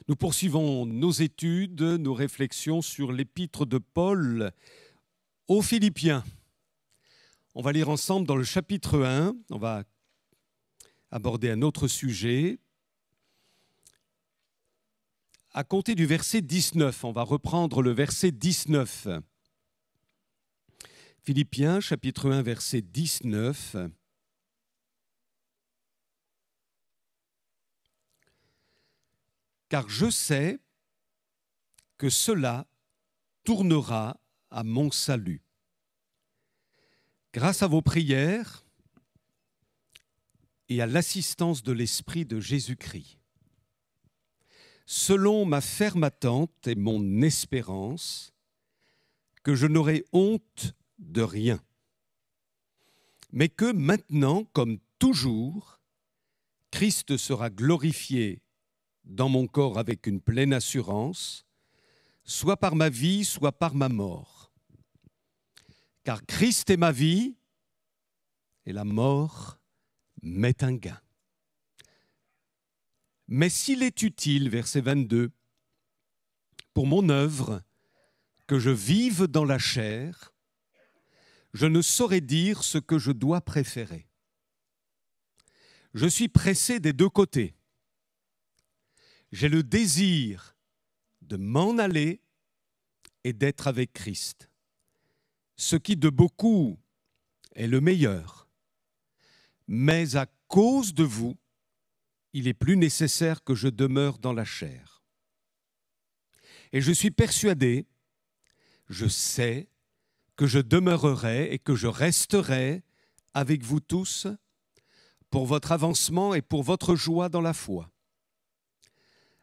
Nous poursuivons nos études, nos réflexions sur l'épître de Paul aux Philippiens. On va lire ensemble dans le chapitre 1, on va aborder un autre sujet. À compter du verset 19, on va reprendre le verset 19. Philippiens, chapitre 1, verset 19. Car je sais que cela tournera à mon salut. Grâce à vos prières et à l'assistance de l'Esprit de Jésus-Christ, selon ma ferme attente et mon espérance, que je n'aurai honte de rien, mais que maintenant, comme toujours, Christ sera glorifié dans mon corps avec une pleine assurance, soit par ma vie, soit par ma mort. Car Christ est ma vie, et la mort m'est un gain. Mais s'il est utile, verset 22, pour mon œuvre, que je vive dans la chair, je ne saurais dire ce que je dois préférer. Je suis pressé des deux côtés. J'ai le désir de m'en aller et d'être avec Christ, ce qui de beaucoup est le meilleur. Mais à cause de vous, il est plus nécessaire que je demeure dans la chair. Et je suis persuadé, je sais que je demeurerai et que je resterai avec vous tous pour votre avancement et pour votre joie dans la foi,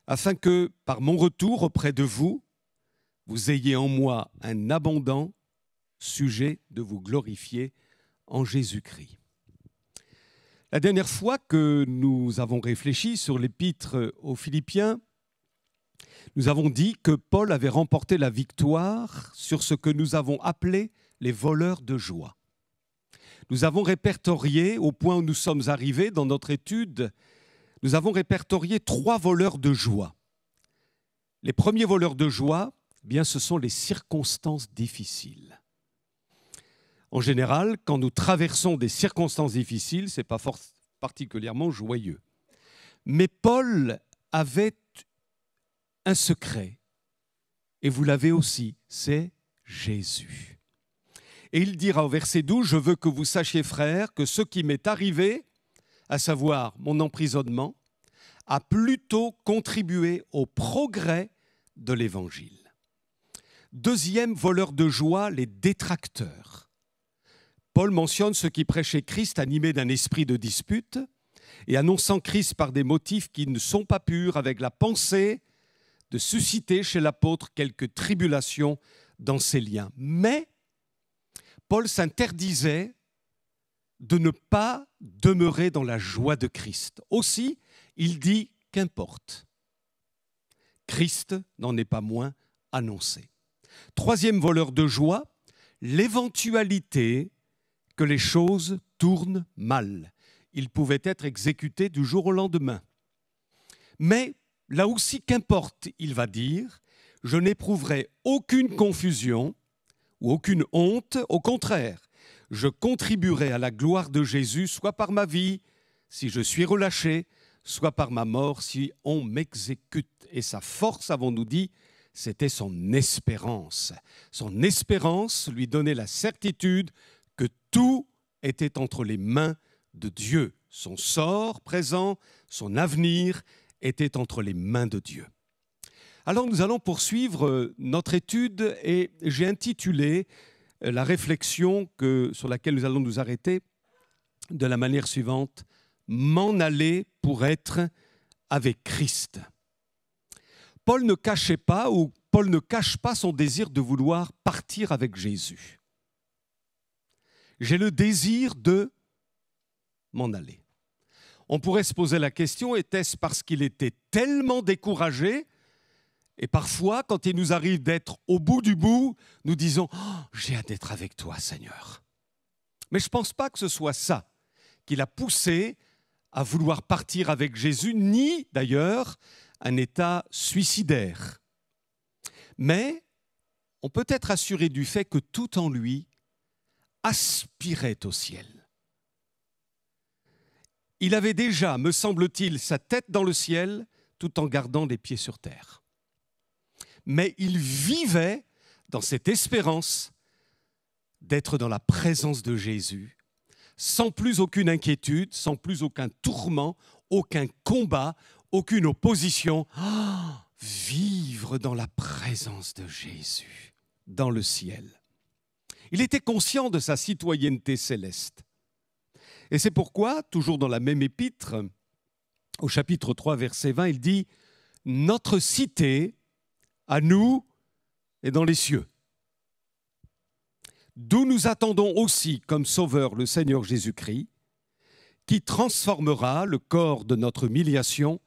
afin que, par mon retour auprès de vous, vous ayez en moi un abondant sujet de vous glorifier en Jésus-Christ. La dernière fois que nous avons réfléchi sur l'épître aux Philippiens, nous avons dit que Paul avait remporté la victoire sur ce que nous avons appelé les voleurs de joie. Nous avons répertorié, au point où nous sommes arrivés dans notre étude, nous avons répertorié 3 voleurs de joie. Les premiers voleurs de joie, eh bien, ce sont les circonstances difficiles. En général, quand nous traversons des circonstances difficiles, ce n'est pas particulièrement joyeux. Mais Paul avait un secret, et vous l'avez aussi, c'est Jésus. Et il dira au verset 12, « Je veux que vous sachiez, frères, que ce qui m'est arrivé, à savoir mon emprisonnement, a plutôt contribué au progrès de l'Évangile. » Deuxième voleur de joie, les détracteurs. Paul mentionne ceux qui prêchaient Christ animés d'un esprit de dispute et annonçant Christ par des motifs qui ne sont pas purs, avec la pensée de susciter chez l'apôtre quelques tribulations dans ses liens. Mais Paul s'interdisait de ne pas demeurer dans la joie de Christ. Aussi, il dit qu'importe. Christ n'en est pas moins annoncé. Troisième voleur de joie, l'éventualité que les choses tournent mal. Il pouvait être exécuté du jour au lendemain. Mais là aussi, qu'importe, il va dire, je n'éprouverai aucune confusion ou aucune honte, au contraire. Je contribuerai à la gloire de Jésus, soit par ma vie, si je suis relâché, soit par ma mort, si on m'exécute. Et sa force, avons-nous dit, c'était son espérance. Son espérance lui donnait la certitude que tout était entre les mains de Dieu. Son sort présent, son avenir était entre les mains de Dieu. Alors nous allons poursuivre notre étude et j'ai intitulé la réflexion sur laquelle nous allons nous arrêter de la manière suivante, « M'en aller pour être avec Christ ». Paul ne cachait pas, ou Paul ne cache pas son désir de vouloir partir avec Jésus. J'ai le désir de m'en aller. On pourrait se poser la question, était-ce parce qu'il était tellement découragé? Et parfois, quand il nous arrive d'être au bout du bout, nous disons oh, « j'ai hâte d'être avec toi, Seigneur ». Mais je ne pense pas que ce soit ça qui l'a poussé à vouloir partir avec Jésus, ni d'ailleurs un état suicidaire. Mais on peut être assuré du fait que tout en lui aspirait au ciel. Il avait déjà, me semble-t-il, sa tête dans le ciel tout en gardant les pieds sur terre. Mais il vivait dans cette espérance d'être dans la présence de Jésus, sans plus aucune inquiétude, sans plus aucun tourment, aucun combat, aucune opposition. Vivre dans la présence de Jésus, dans le ciel. Il était conscient de sa citoyenneté céleste. Et c'est pourquoi, toujours dans la même épître, au chapitre 3, verset 20, il dit « Notre cité, à nous, est dans les cieux, d'où nous attendons aussi comme sauveur le Seigneur Jésus-Christ, qui transformera le corps de notre humiliation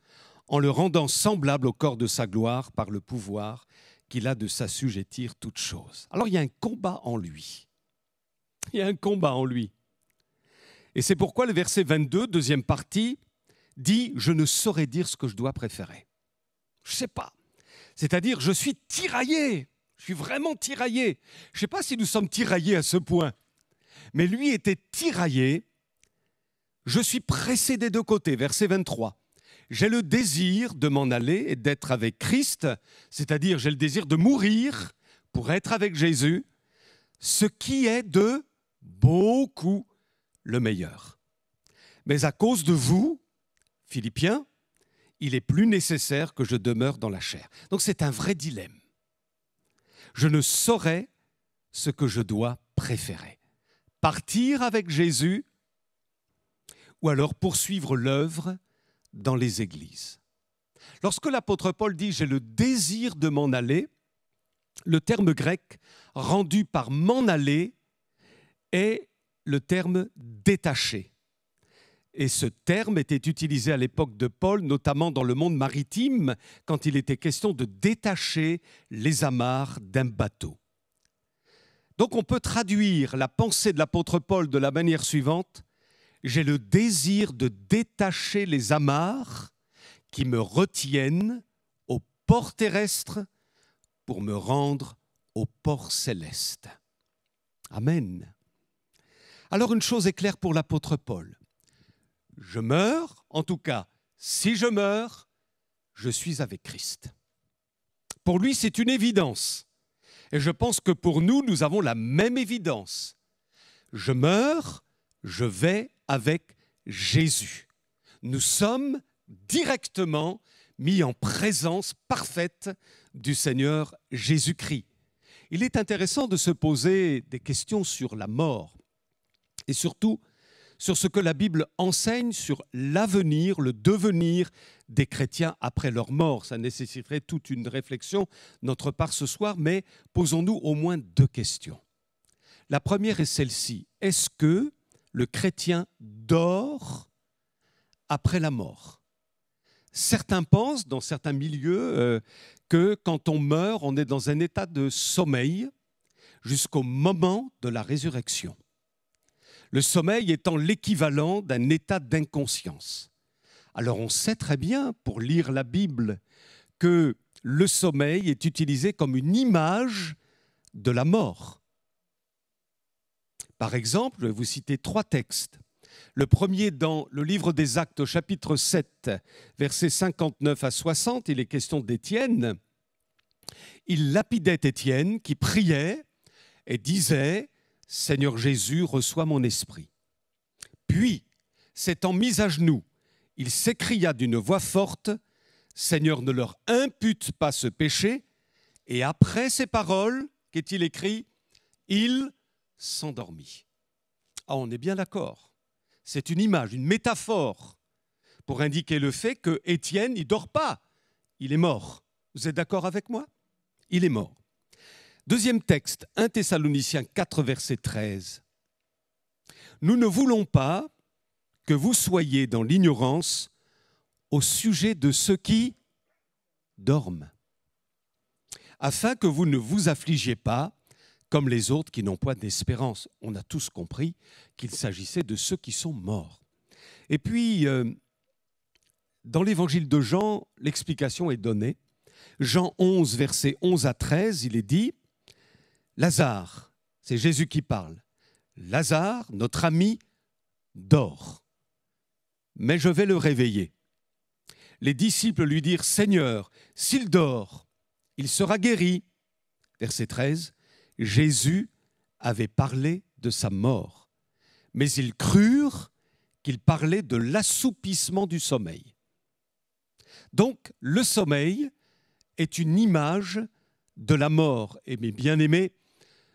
en le rendant semblable au corps de sa gloire par le pouvoir qu'il a de s'assujettir toutes choses. » Alors il y a un combat en lui. Il y a un combat en lui. Et c'est pourquoi le verset 22, deuxième partie, dit « Je ne saurais dire ce que je dois préférer. » Je ne sais pas. C'est-à-dire, je suis tiraillé. Je suis vraiment tiraillé. Je ne sais pas si nous sommes tiraillés à ce point. Mais lui était tiraillé. Je suis pressé des deux côtés. Verset 23. J'ai le désir de m'en aller et d'être avec Christ, c'est-à-dire j'ai le désir de mourir pour être avec Jésus, ce qui est de beaucoup le meilleur. Mais à cause de vous, Philippiens, il est plus nécessaire que je demeure dans la chair. Donc c'est un vrai dilemme. Je ne saurais ce que je dois préférer. Partir avec Jésus ou alors poursuivre l'œuvre dans les églises. Lorsque l'apôtre Paul dit « j'ai le désir de m'en aller », le terme grec rendu par « m'en aller » est le terme « détaché ». Et ce terme était utilisé à l'époque de Paul, notamment dans le monde maritime, quand il était question de détacher les amarres d'un bateau. Donc on peut traduire la pensée de l'apôtre Paul de la manière suivante: j'ai le désir de détacher les amarres qui me retiennent au port terrestre pour me rendre au port céleste. Amen. Alors une chose est claire pour l'apôtre Paul. Je meurs, en tout cas, si je meurs, je suis avec Christ. Pour lui, c'est une évidence. Et je pense que pour nous, nous avons la même évidence. Je meurs, je vais avec Jésus. Nous sommes directement mis en présence parfaite du Seigneur Jésus-Christ. Il est intéressant de se poser des questions sur la mort et surtout sur ce que la Bible enseigne sur l'avenir, le devenir des chrétiens après leur mort. Ça nécessiterait toute une réflexion de notre part ce soir, mais posons-nous au moins deux questions. La première est celle-ci. Est-ce que le chrétien dort après la mort? Certains pensent, dans certains milieux, que quand on meurt, on est dans un état de sommeil jusqu'au moment de la résurrection. Le sommeil étant l'équivalent d'un état d'inconscience. Alors on sait très bien, pour lire la Bible, que le sommeil est utilisé comme une image de la mort. Par exemple, je vais vous citer 3 textes. Le premier dans le livre des Actes, au chapitre 7, versets 59 à 60, il est question d'Étienne. Il lapidait Étienne qui priait et disait « Seigneur Jésus, reçois mon esprit ». Puis, s'étant mis à genoux, il s'écria d'une voix forte « Seigneur, ne leur impute pas ce péché ». Et après ces paroles, qu'est-il écrit? Il s'endormit. Ah, on est bien d'accord. C'est une image, une métaphore pour indiquer le fait que Étienne, il ne dort pas, il est mort. Vous êtes d'accord avec moi? Il est mort. Deuxième texte, 1 Thessaloniciens 4, verset 13. Nous ne voulons pas que vous soyez dans l'ignorance au sujet de ceux qui dorment, afin que vous ne vous affligiez pas comme les autres qui n'ont point d'espérance. On a tous compris qu'il s'agissait de ceux qui sont morts. Et puis, Dans l'évangile de Jean, l'explication est donnée. Jean 11, versets 11 à 13, il est dit « Lazare », c'est Jésus qui parle, « Lazare, notre ami, dort, mais je vais le réveiller. » Les disciples lui dirent « Seigneur, s'il dort, il sera guéri. » Verset 13, Jésus avait parlé de sa mort, mais ils crurent qu'il parlait de l'assoupissement du sommeil. Donc, le sommeil est une image de la mort. Et mes bien-aimés,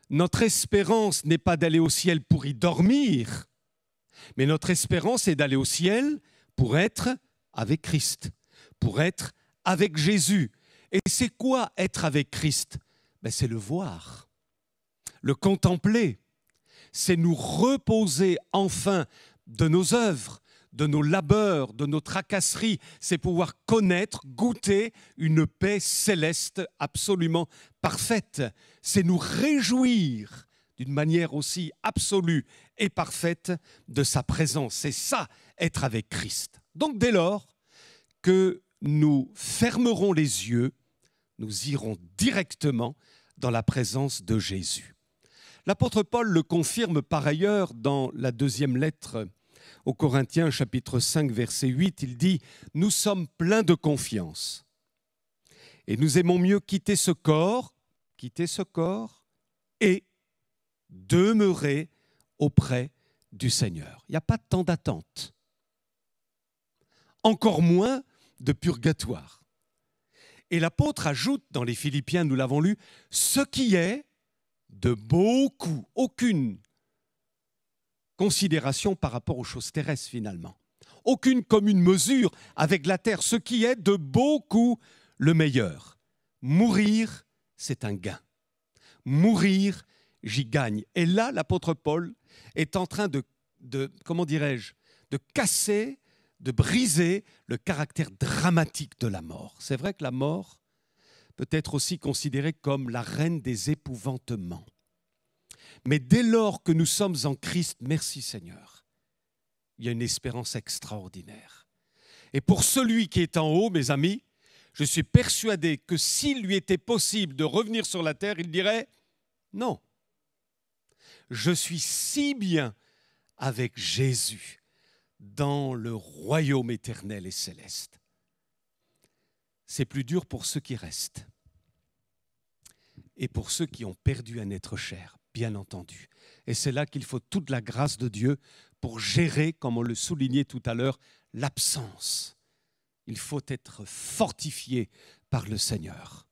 notre espérance n'est pas d'aller au ciel pour y dormir, mais notre espérance est d'aller au ciel pour être avec Christ, pour être avec Jésus. Et c'est quoi être avec Christ? C'est le voir, le contempler, c'est nous reposer enfin de nos œuvres, de nos labeurs, de nos tracasseries, c'est pouvoir connaître, goûter une paix céleste absolument parfaite. C'est nous réjouir d'une manière aussi absolue et parfaite de sa présence. C'est ça, être avec Christ. Donc dès lors que nous fermerons les yeux, nous irons directement dans la présence de Jésus. L'apôtre Paul le confirme par ailleurs dans la deuxième lettre aux Corinthiens, chapitre 5, verset 8, il dit « Nous sommes pleins de confiance et nous aimons mieux quitter ce corps et demeurer auprès du Seigneur. » Il n'y a pas de temps d'attente, encore moins de purgatoire. Et l'apôtre ajoute dans les Philippiens, nous l'avons lu, « ce qui est de beaucoup, aucune considération par rapport aux choses terrestres finalement. Aucune commune mesure avec la terre, ce qui est de beaucoup le meilleur. Mourir, c'est un gain. Mourir, j'y gagne. » Et là, l'apôtre Paul est en train de casser, de briser le caractère dramatique de la mort. C'est vrai que la mort peut être aussi considérée comme la reine des épouvantements. Mais dès lors que nous sommes en Christ, merci Seigneur, il y a une espérance extraordinaire. Et pour celui qui est en haut, mes amis, je suis persuadé que s'il lui était possible de revenir sur la terre, il dirait « Non, je suis si bien avec Jésus dans le royaume éternel et céleste. » C'est plus dur pour ceux qui restent et pour ceux qui ont perdu un être cher, bien entendu. Et c'est là qu'il faut toute la grâce de Dieu pour gérer, comme on le soulignait tout à l'heure, l'absence. Il faut être fortifié par le Seigneur.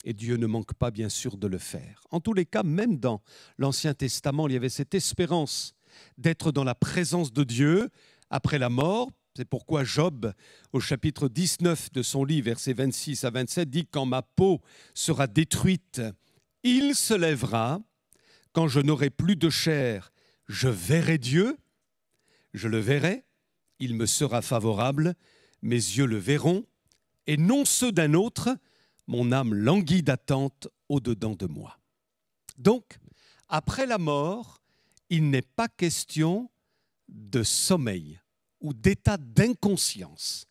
Et Dieu ne manque pas, bien sûr, de le faire. En tous les cas, même dans l'Ancien Testament, il y avait cette espérance d'être dans la présence de Dieu après la mort. C'est pourquoi Job, au chapitre 19 de son livre, versets 26 à 27, dit « Quand ma peau sera détruite, il se lèvera. Quand je n'aurai plus de chair, je verrai Dieu. Je le verrai, il me sera favorable. Mes yeux le verront, et non ceux d'un autre. Mon âme languit d'attente au-dedans de moi. » Donc, après la mort, il n'est pas question de sommeil ou d'état d'inconscience.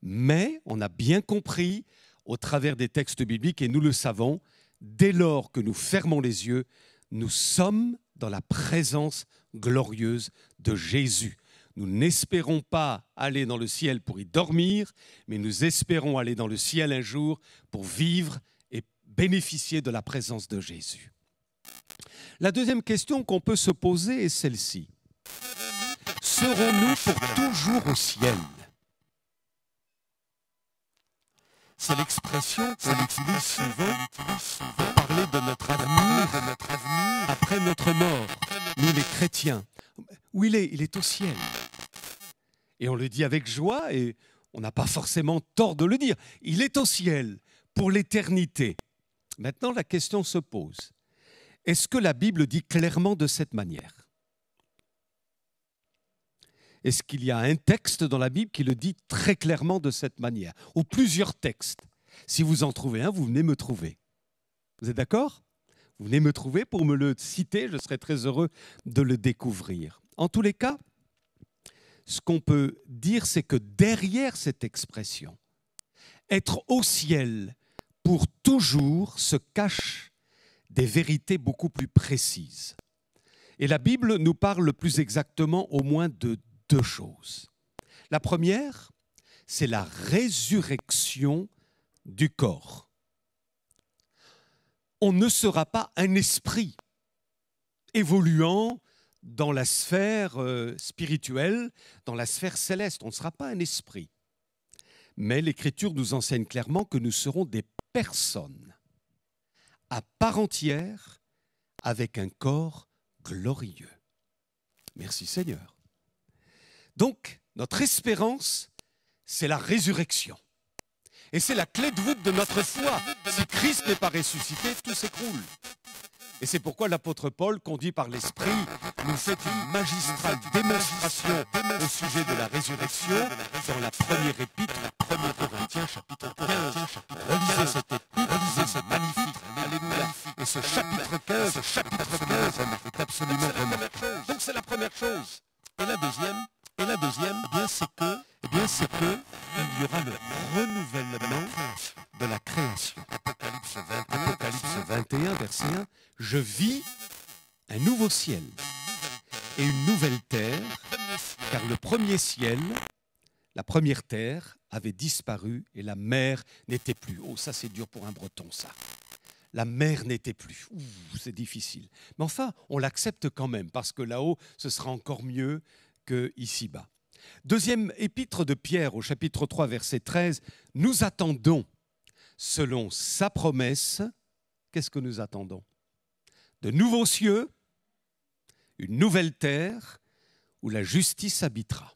Mais on a bien compris, au travers des textes bibliques, et nous le savons, dès lors que nous fermons les yeux, nous sommes dans la présence glorieuse de Jésus. Nous n'espérons pas aller dans le ciel pour y dormir, mais nous espérons aller dans le ciel un jour pour vivre et bénéficier de la présence de Jésus. La deuxième question qu'on peut se poser est celle-ci. Serons-nous pour toujours au ciel? C'est l'expression qu'on utilise souvent pour parler de notre avenir après notre mort. Nous les chrétiens. Où il est au ciel. Et on le dit avec joie et on n'a pas forcément tort de le dire. Il est au ciel pour l'éternité. Maintenant, la question se pose. Est-ce que la Bible dit clairement de cette manière? Est-ce qu'il y a un texte dans la Bible qui le dit très clairement de cette manière? Ou plusieurs textes? Si vous en trouvez un, vous venez me trouver. Vous êtes d'accord? Vous venez me trouver pour me le citer, je serai très heureux de le découvrir. En tous les cas, ce qu'on peut dire, c'est que derrière cette expression, être au ciel pour toujours, se cachent des vérités beaucoup plus précises. Et la Bible nous parle plus exactement au moins de deux choses. La première, c'est la résurrection du corps. On ne sera pas un esprit évoluant dans la sphère spirituelle, dans la sphère céleste. On ne sera pas un esprit. Mais l'Écriture nous enseigne clairement que nous serons des personnes à part entière avec un corps glorieux. Merci Seigneur. Donc, notre espérance, c'est la résurrection. Et c'est la clé de voûte de notre foi. Si Christ n'est pas ressuscité, tout s'écroule. Et c'est pourquoi l'apôtre Paul, conduit par l'Esprit, nous fait une magistrale démonstration au sujet de la résurrection dans la première épître, 1 Corinthiens, chapitre 15. Relisez cette épître, relisez cette magnifique. Alléluia. Et ce chapitre 15 est absolument remarquable. Donc c'est la première chose. Et la deuxième, c'est que il y aura le renouvellement de la création. Apocalypse 21, verset 1. Je vis un nouveau ciel et une nouvelle terre, car le premier ciel, la première terre, avait disparu et la mer n'était plus. Oh, ça c'est dur pour un Breton, ça. La mer n'était plus. Ouh, c'est difficile. Mais enfin, on l'accepte quand même, parce que là-haut, ce sera encore mieux qu'ici-bas. Deuxième épître de Pierre, au chapitre 3, verset 13, nous attendons, selon sa promesse, qu'est-ce que nous attendons? De nouveaux cieux, une nouvelle terre, où la justice habitera.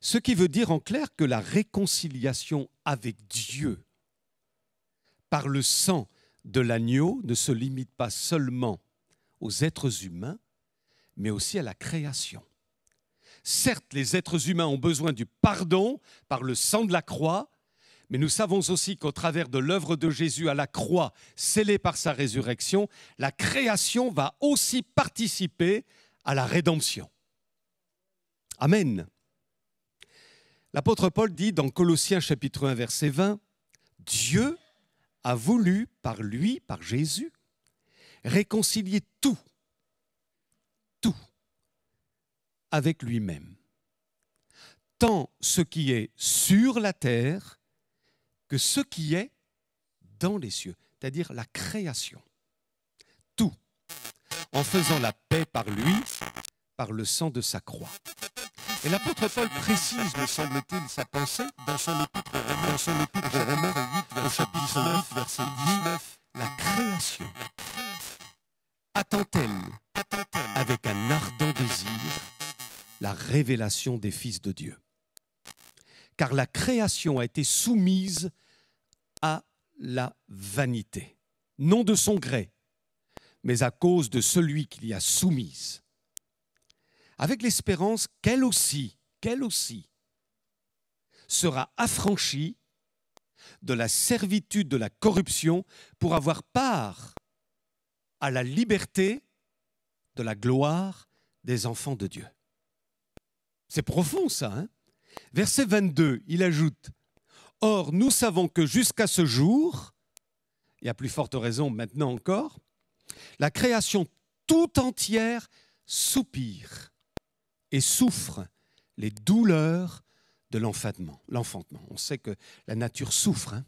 Ce qui veut dire en clair que la réconciliation avec Dieu par le sang de l'agneau ne se limite pas seulement aux êtres humains, mais aussi à la création. Certes, les êtres humains ont besoin du pardon par le sang de la croix, mais nous savons aussi qu'au travers de l'œuvre de Jésus à la croix, scellée par sa résurrection, la création va aussi participer à la rédemption. Amen. L'apôtre Paul dit dans Colossiens chapitre 1, verset 20, « Dieu a voulu, par lui, par Jésus, réconcilier tout avec lui-même, tant ce qui est sur la terre que ce qui est dans les cieux, c'est-à-dire la création. Tout, en faisant la paix par lui, par le sang de sa croix. » Et l'apôtre Paul précise, me semble-t-il, sa pensée dans son épître Romains 8, au chapitre 8, verset 19. La création attend-elle avec un ardent désir la révélation des fils de Dieu. Car la création a été soumise à la vanité, non de son gré, mais à cause de celui qui l'y a soumise, avec l'espérance qu'elle aussi sera affranchie de la servitude de la corruption pour avoir part à la liberté de la gloire des enfants de Dieu. C'est profond ça, hein? Verset 22, il ajoute « Or, nous savons que jusqu'à ce jour, et à plus forte raison maintenant encore, la création tout entière soupire et souffre les douleurs de l'enfantement. » On sait que la nature souffre. Hein?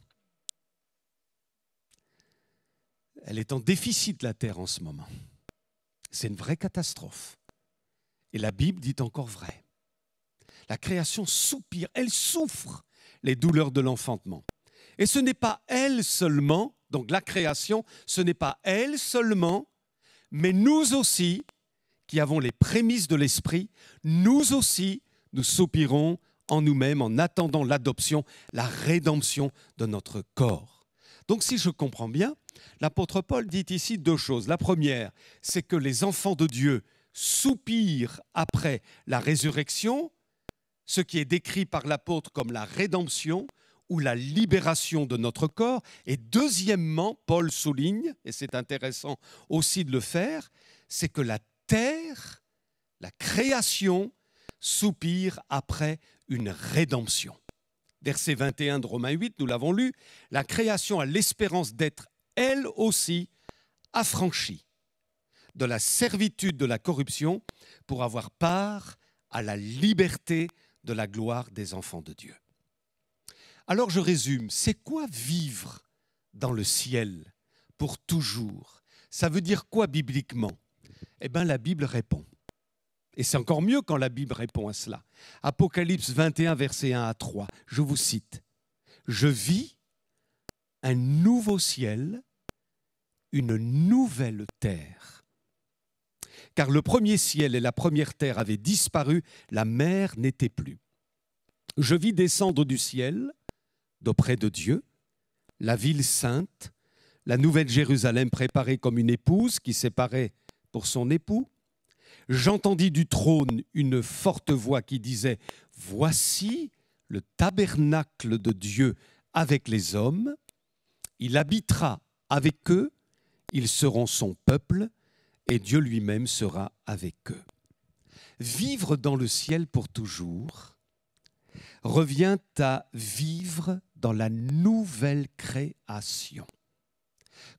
Elle est en déficit, la terre, en ce moment. C'est une vraie catastrophe. Et la Bible dit encore vrai. La création soupire, elle souffre les douleurs de l'enfantement. Et ce n'est pas elle seulement, donc la création, ce n'est pas elle seulement, mais nous aussi, qui avons les prémices de l'esprit, nous aussi, nous soupirons en nous-mêmes en attendant l'adoption, la rédemption de notre corps. Donc si je comprends bien, l'apôtre Paul dit ici deux choses. La première, c'est que les enfants de Dieu soupirent après la résurrection, ce qui est décrit par l'apôtre comme la rédemption ou la libération de notre corps. Et deuxièmement, Paul souligne, et c'est intéressant aussi de le faire, c'est que la terre, la création, soupire après une rédemption. Verset 21 de Romains 8, nous l'avons lu, la création a l'espérance d'être elle aussi affranchie de la servitude de la corruption pour avoir part à la liberté de la gloire des enfants de Dieu. Alors je résume, c'est quoi vivre dans le ciel pour toujours? Ça veut dire quoi bibliquement? Eh bien, la Bible répond. Et c'est encore mieux quand la Bible répond à cela. Apocalypse 21, versets 1 à 3, je vous cite. « Je vis un nouveau ciel, une nouvelle terre. Car le premier ciel et la première terre avaient disparu, la mer n'était plus. Je vis descendre du ciel, d'auprès de Dieu, la ville sainte, la nouvelle Jérusalem préparée comme une épouse qui s'est pour son époux. J'entendis du trône une forte voix qui disait « Voici le tabernacle de Dieu avec les hommes. Il habitera avec eux, ils seront son peuple et Dieu lui-même sera avec eux. » Vivre dans le ciel pour toujours revient à vivre dans la nouvelle création.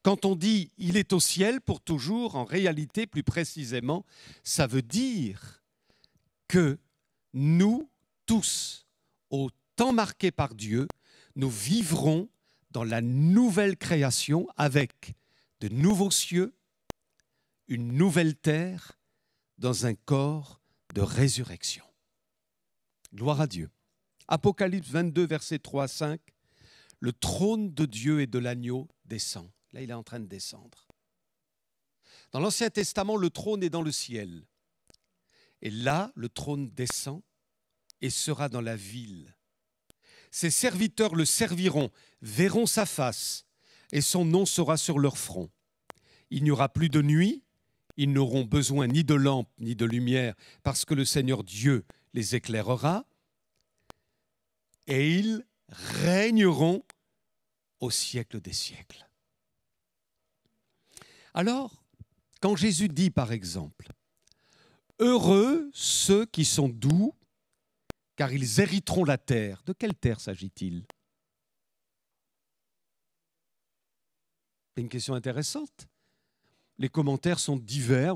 Quand on dit « il est au ciel pour toujours », en réalité, plus précisément, ça veut dire que nous tous, au temps marqué par Dieu, nous vivrons dans la nouvelle création avec de nouveaux cieux, une nouvelle terre, dans un corps de résurrection. Gloire à Dieu. Apocalypse 22, versets 3 à 5. Le trône de Dieu et de l'agneau descend. Là, il est en train de descendre. Dans l'Ancien Testament, le trône est dans le ciel. Et là, le trône descend et sera dans la ville. Ses serviteurs le serviront, verront sa face, et son nom sera sur leur front. Il n'y aura plus de nuit, ils n'auront besoin ni de lampe ni de lumière, parce que le Seigneur Dieu les éclairera, et ils régneront au siècle des siècles. Alors, quand Jésus dit par exemple « Heureux ceux qui sont doux, car ils hériteront la terre », de quelle terre s'agit-il? C'est une question intéressante. Les commentaires sont divers,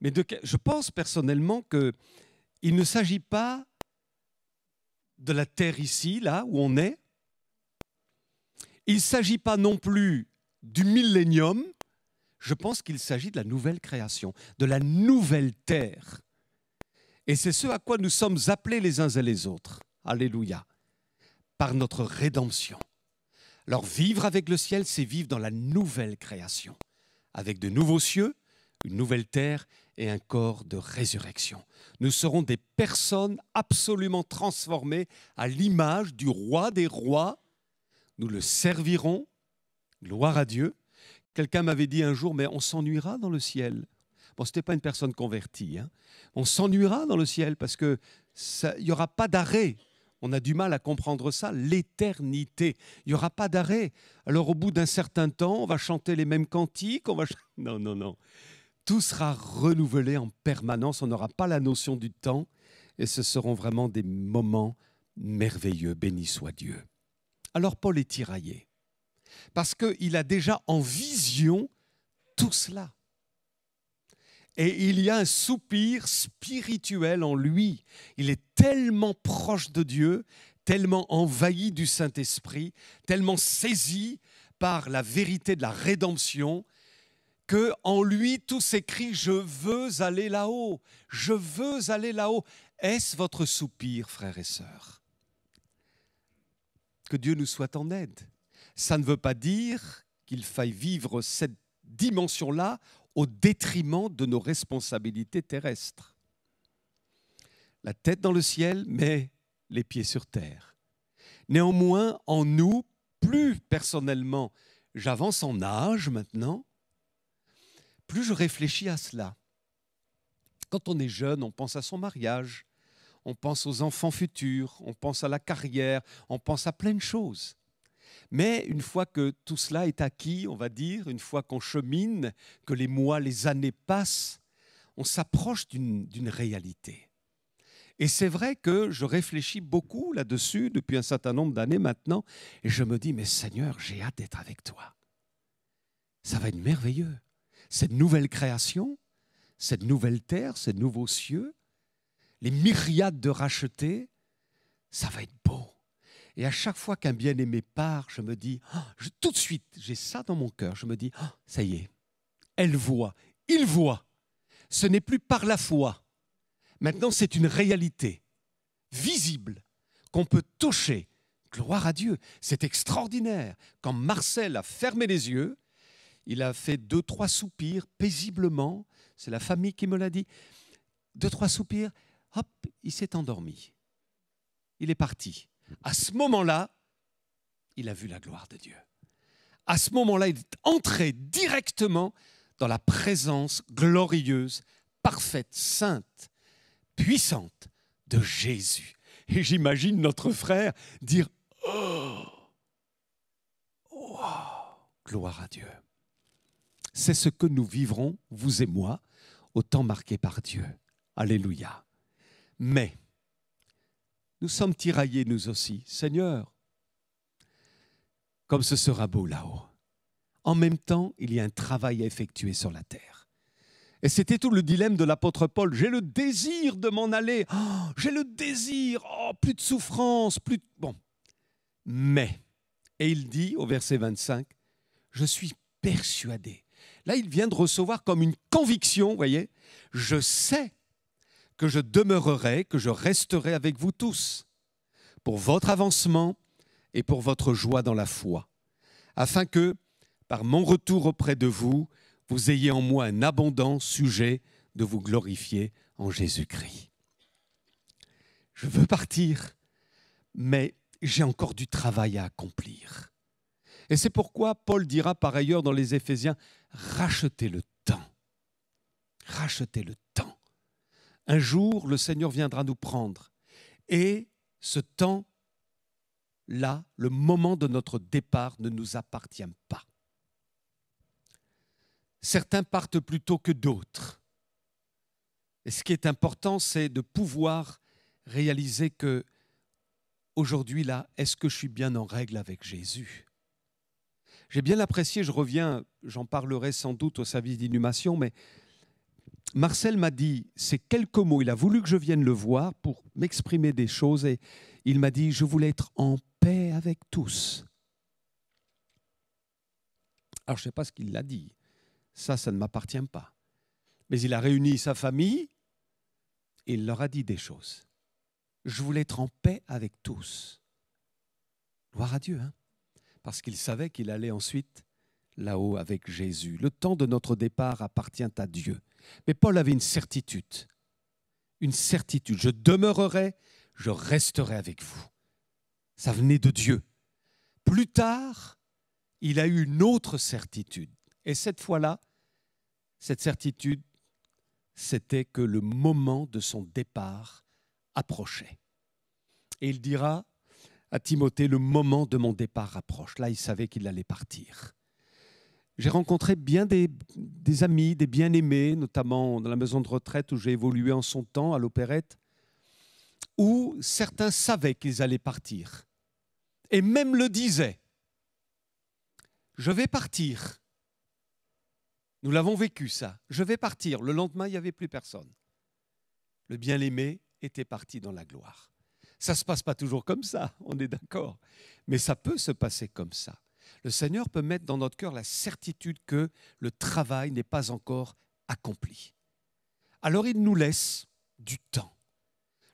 mais je pense personnellement qu'il ne s'agit pas de la terre ici, là où on est. Il ne s'agit pas non plus du millénium. Je pense qu'il s'agit de la nouvelle création, de la nouvelle terre. Et c'est ce à quoi nous sommes appelés les uns et les autres. Alléluia. Par notre rédemption. Alors vivre avec le ciel, c'est vivre dans la nouvelle création, avec de nouveaux cieux, une nouvelle terre et un corps de résurrection. Nous serons des personnes absolument transformées à l'image du roi des rois. Nous le servirons, gloire à Dieu. Quelqu'un m'avait dit un jour, mais on s'ennuiera dans le ciel. Bon, ce n'était pas une personne convertie. Hein. On s'ennuiera dans le ciel parce qu'il n'y aura pas d'arrêt. On a du mal à comprendre ça, l'éternité. Il n'y aura pas d'arrêt. Alors au bout d'un certain temps, on va chanter les mêmes cantiques. Non, non, non. Tout sera renouvelé en permanence. On n'aura pas la notion du temps. Et ce seront vraiment des moments merveilleux. Béni soit Dieu. Alors Paul est tiraillé. Parce qu'il a déjà en vision tout cela. Et il y a un soupir spirituel en lui. Il est tellement proche de Dieu, tellement envahi du Saint-Esprit, tellement saisi par la vérité de la rédemption, qu'en lui tout s'écrit « Je veux aller là-haut, je veux aller là-haut ». Est-ce votre soupir, frères et sœurs? Que Dieu nous soit en aide. Ça ne veut pas dire qu'il faille vivre cette dimension-là au détriment de nos responsabilités terrestres. La tête dans le ciel, mais les pieds sur terre. Néanmoins, en nous, plus personnellement, j'avance en âge maintenant, plus je réfléchis à cela. Quand on est jeune, on pense à son mariage, on pense aux enfants futurs, on pense à la carrière, on pense à plein de choses. Mais une fois que tout cela est acquis, on va dire, une fois qu'on chemine, que les mois, les années passent, on s'approche d'une réalité. Et c'est vrai que je réfléchis beaucoup là-dessus depuis un certain nombre d'années maintenant, et je me dis, mais Seigneur, j'ai hâte d'être avec toi. Ça va être merveilleux. Cette nouvelle création, cette nouvelle terre, ces nouveaux cieux, les myriades de rachetés, ça va être beau. Et à chaque fois qu'un bien-aimé part, je me dis, tout de suite, j'ai ça dans mon cœur, je me dis, ça y est, elle voit, il voit. Ce n'est plus par la foi. Maintenant, c'est une réalité visible qu'on peut toucher. Gloire à Dieu, c'est extraordinaire. Quand Marcel a fermé les yeux, il a fait 2-3 soupirs paisiblement. C'est la famille qui me l'a dit. 2-3 soupirs, hop, il s'est endormi. Il est parti. À ce moment-là, il a vu la gloire de Dieu. À ce moment-là, il est entré directement dans la présence glorieuse, parfaite, sainte, puissante de Jésus. Et j'imagine notre frère dire « Oh, wow, gloire à Dieu ». C'est ce que nous vivrons, vous et moi, au temps marqué par Dieu. Alléluia. Mais, nous sommes tiraillés nous aussi. Seigneur, comme ce sera beau là-haut. En même temps, il y a un travail à effectuer sur la terre. Et c'était tout le dilemme de l'apôtre Paul. J'ai le désir de m'en aller. Oh, j'ai le désir. Oh, plus de souffrance. Plus de... Bon. Mais, et il dit au verset 25, je suis persuadé. Là, il vient de recevoir comme une conviction, vous voyez, je sais que je demeurerai, que je resterai avec vous tous pour votre avancement et pour votre joie dans la foi, afin que, par mon retour auprès de vous, vous ayez en moi un abondant sujet de vous glorifier en Jésus-Christ. Je veux partir, mais j'ai encore du travail à accomplir. Et c'est pourquoi Paul dira par ailleurs dans les Éphésiens, rachetez le temps. Rachetez le temps. Un jour, le Seigneur viendra nous prendre. Et ce temps-là, le moment de notre départ ne nous appartient pas. Certains partent plus tôt que d'autres. Et ce qui est important, c'est de pouvoir réaliser que aujourd'hui, là, est-ce que je suis bien en règle avec Jésus ? J'ai bien apprécié, je reviens, j'en parlerai sans doute au service d'inhumation, mais Marcel m'a dit ces quelques mots, il a voulu que je vienne le voir pour m'exprimer des choses et il m'a dit, je voulais être en paix avec tous. Alors je ne sais pas ce qu'il a dit, ça ne m'appartient pas. Mais il a réuni sa famille et il leur a dit des choses. Je voulais être en paix avec tous. Gloire à Dieu, hein? Parce qu'il savait qu'il allait ensuite là-haut avec Jésus. Le temps de notre départ appartient à Dieu. Mais Paul avait une certitude. Je demeurerai, je resterai avec vous. Ça venait de Dieu. Plus tard, il a eu une autre certitude. Et cette fois-là, cette certitude, c'était que le moment de son départ approchait. Et il dira à Timothée, le moment de mon départ approche. Là, il savait qu'il allait partir. J'ai rencontré bien des amis, des bien-aimés, notamment dans la maison de retraite où j'ai évolué en son temps, à l'Opérette, où certains savaient qu'ils allaient partir. Et même le disaient. Je vais partir. Nous l'avons vécu, ça. Je vais partir. Le lendemain, il n'y avait plus personne. Le bien-aimé était parti dans la gloire. Ça ne se passe pas toujours comme ça, on est d'accord. Mais ça peut se passer comme ça. Le Seigneur peut mettre dans notre cœur la certitude que le travail n'est pas encore accompli. Alors il nous laisse du temps.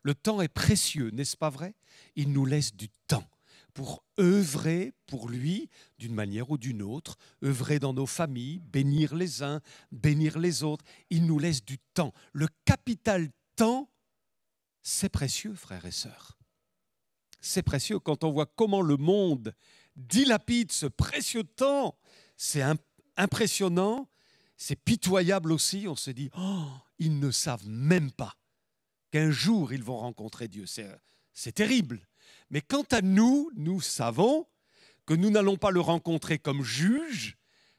Le temps est précieux, n'est-ce pas vrai? Il nous laisse du temps pour œuvrer pour lui d'une manière ou d'une autre, œuvrer dans nos familles, bénir les uns, bénir les autres. Il nous laisse du temps. Le capital temps, c'est précieux, frères et sœurs. C'est précieux quand on voit comment le monde dilapide ce précieux temps. C'est impressionnant, c'est pitoyable aussi. On se dit, oh, ils ne savent même pas qu'un jour ils vont rencontrer Dieu. C'est terrible. Mais quant à nous, nous savons que nous n'allons pas le rencontrer comme juge,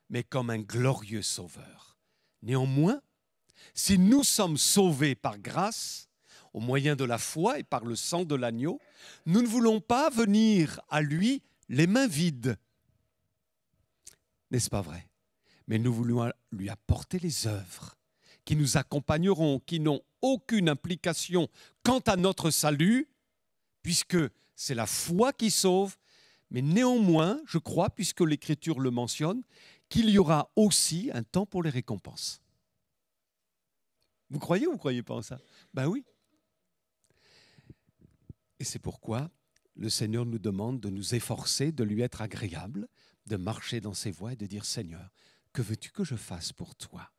mais comme un glorieux sauveur. Néanmoins, si nous sommes sauvés par grâce, au moyen de la foi et par le sang de l'agneau, nous ne voulons pas venir à lui les mains vides. N'est-ce pas vrai? Mais nous voulons lui apporter les œuvres qui nous accompagneront, qui n'ont aucune implication quant à notre salut, puisque c'est la foi qui sauve, mais néanmoins, je crois, puisque l'Écriture le mentionne, qu'il y aura aussi un temps pour les récompenses. Vous croyez ou vous ne croyez pas en ça? Ben oui. Et c'est pourquoi le Seigneur nous demande de nous efforcer, de lui être agréable, de marcher dans ses voies et de dire « Seigneur, que veux-tu que je fasse pour toi ?»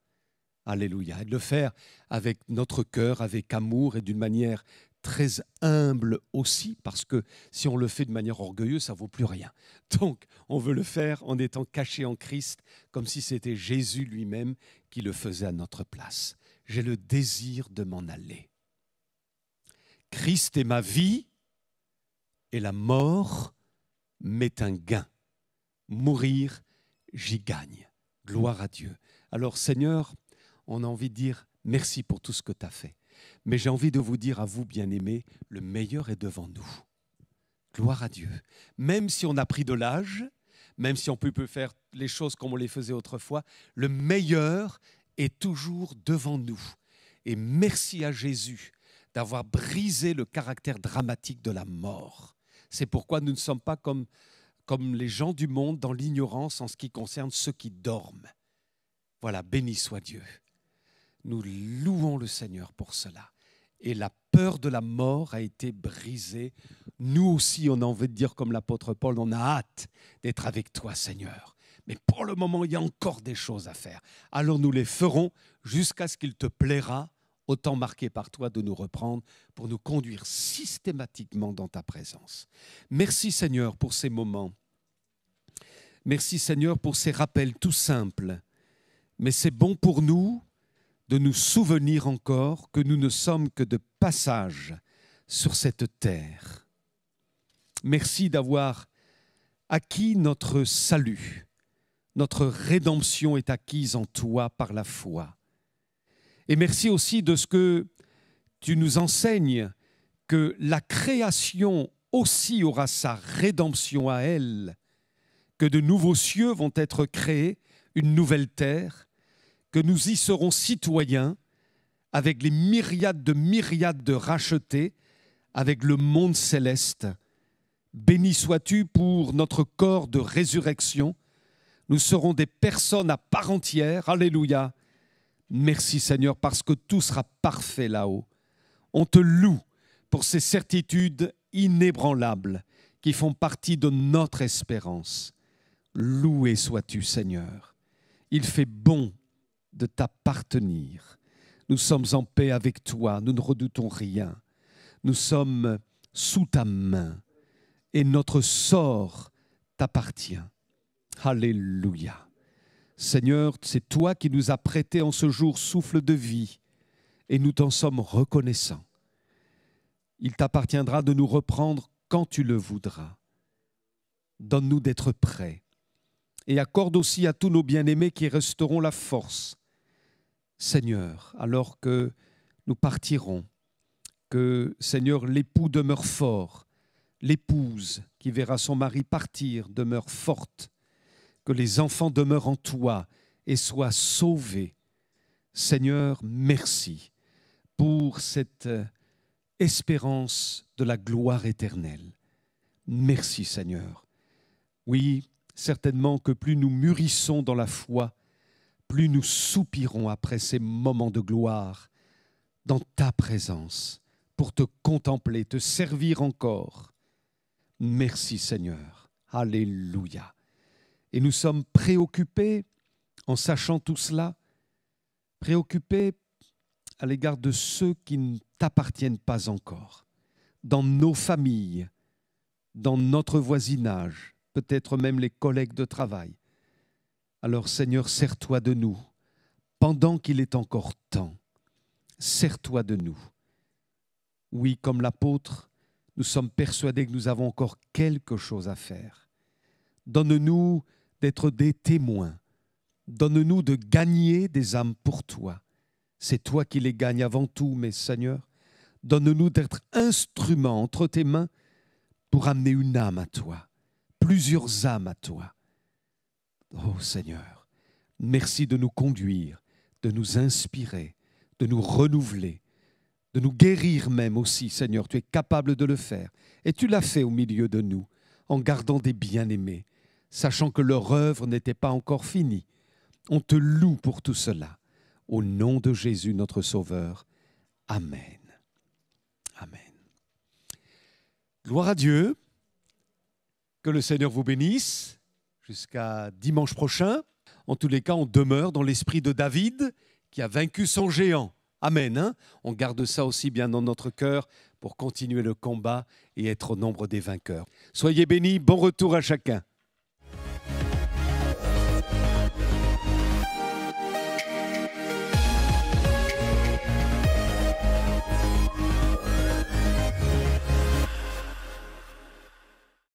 Alléluia. Et de le faire avec notre cœur, avec amour et d'une manière très humble aussi, parce que si on le fait de manière orgueilleuse, ça ne vaut plus rien. Donc, on veut le faire en étant caché en Christ, comme si c'était Jésus lui-même qui le faisait à notre place. J'ai le désir de m'en aller. Christ est ma vie et la mort m'est un gain. Mourir, j'y gagne. Gloire à Dieu. Alors, Seigneur, on a envie de dire merci pour tout ce que tu as fait. Mais j'ai envie de vous dire à vous, bien-aimés, le meilleur est devant nous. Gloire à Dieu. Même si on a pris de l'âge, même si on peut faire les choses comme on les faisait autrefois, le meilleur est toujours devant nous. Et merci à Jésus d'avoir brisé le caractère dramatique de la mort. C'est pourquoi nous ne sommes pas comme les gens du monde dans l'ignorance en ce qui concerne ceux qui dorment. Voilà, béni soit Dieu. Nous louons le Seigneur pour cela. Et la peur de la mort a été brisée. Nous aussi, on a envie de dire comme l'apôtre Paul, on a hâte d'être avec toi, Seigneur. Mais pour le moment, il y a encore des choses à faire. Alors nous les ferons jusqu'à ce qu'il te plaira, au temps marqué par toi, de nous reprendre pour nous conduire systématiquement dans ta présence. Merci Seigneur pour ces moments. Merci Seigneur pour ces rappels tout simples. Mais c'est bon pour nous de nous souvenir encore que nous ne sommes que de passage sur cette terre. Merci d'avoir acquis notre salut. Notre rédemption est acquise en toi par la foi. Et merci aussi de ce que tu nous enseignes, que la création aussi aura sa rédemption à elle, que de nouveaux cieux vont être créés, une nouvelle terre, que nous y serons citoyens avec les myriades de rachetés, avec le monde céleste. Béni sois-tu pour notre corps de résurrection. Nous serons des personnes à part entière. Alléluia. Merci Seigneur parce que tout sera parfait là-haut. On te loue pour ces certitudes inébranlables qui font partie de notre espérance. Loué sois-tu Seigneur. Il fait bon de t'appartenir. Nous sommes en paix avec toi, nous ne redoutons rien. Nous sommes sous ta main et notre sort t'appartient. Alléluia. Seigneur, c'est toi qui nous as prêté en ce jour souffle de vie et nous t'en sommes reconnaissants. Il t'appartiendra de nous reprendre quand tu le voudras. Donne-nous d'être prêts et accorde aussi à tous nos bien-aimés qui resteront la force. Seigneur, alors que nous partirons, que, Seigneur, l'époux demeure fort, l'épouse qui verra son mari partir demeure forte, que les enfants demeurent en toi et soient sauvés. Seigneur, merci pour cette espérance de la gloire éternelle. Merci, Seigneur. Oui, certainement que plus nous mûrissons dans la foi, plus nous soupirons après ces moments de gloire dans ta présence pour te contempler, te servir encore. Merci Seigneur. Alléluia. Et nous sommes préoccupés en sachant tout cela, préoccupés à l'égard de ceux qui ne t'appartiennent pas encore, dans nos familles, dans notre voisinage, peut-être même les collègues de travail. Alors Seigneur, sers-toi de nous, pendant qu'il est encore temps. Sers-toi de nous. Oui, comme l'apôtre, nous sommes persuadés que nous avons encore quelque chose à faire. Donne-nous d'être des témoins. Donne-nous de gagner des âmes pour toi. C'est toi qui les gagnes avant tout, mais Seigneur, Donne-nous d'être instruments entre tes mains pour amener une âme à toi, plusieurs âmes à toi. Oh Seigneur, merci de nous conduire, de nous inspirer, de nous renouveler, de nous guérir même aussi, Seigneur. Tu es capable de le faire. Et tu l'as fait au milieu de nous, en gardant des bien-aimés, sachant que leur œuvre n'était pas encore finie. On te loue pour tout cela. Au nom de Jésus, notre Sauveur. Amen. Amen. Gloire à Dieu. Que le Seigneur vous bénisse jusqu'à dimanche prochain. En tous les cas, on demeure dans l'esprit de David qui a vaincu son géant. Amen. Hein? On garde ça aussi bien dans notre cœur pour continuer le combat et être au nombre des vainqueurs. Soyez bénis. Bon retour à chacun.